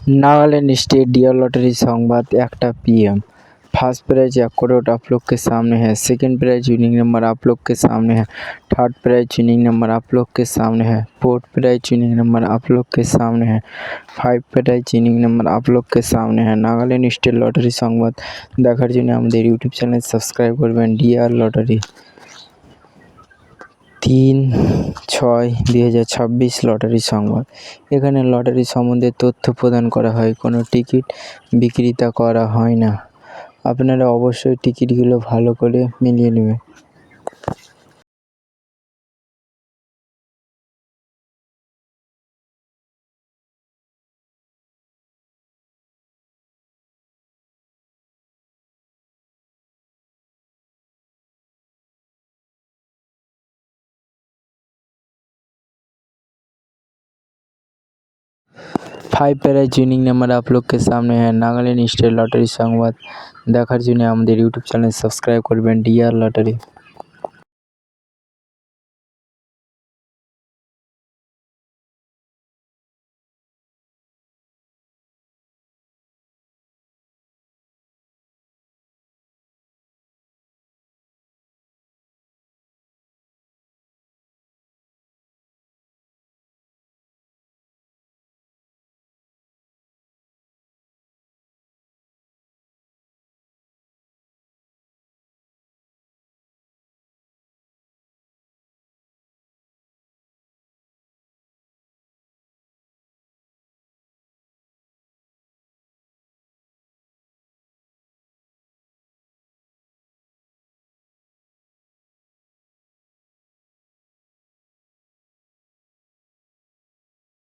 Nagaland state dear lottery संवाद 1टा PM। First prize 1 crore आप लोग के सामने है। सेकंड प्राइज विनिंग नंबर आप लोग के सामने है। थर्ड प्राइज विनिंग नंबर आप लोग के सामने है। फोर्थ प्राइज विनिंग नंबर आप लोग के सामने है। 5 प्राइज विनिंग नंबर आप लोग के सामने है। नागालैंड स्टेट लॉटरी संवाद देखार जन्य आमादेर यूट्यूब चैनल सबस्क्राइब करबेन। डियर लॉटरी 3/6/2026 लटारि संबाद। एखाने लटारि सम्बन्धे तथ्य प्रदान करा हय, कोनो टिकिट बिक्रिता करा हय ना। आपनारा अवश्यई टिकिटगुलो भालो करे मिलिये नेबेन। 5 प्राइज विनिंग नंबर आप लोग के सामने है। नागालैंड स्टेट लटारि संवाद देखार जन्य आमादेर यूट्यूब चैनल सबस्क्राइब करबेन। Dear lottery.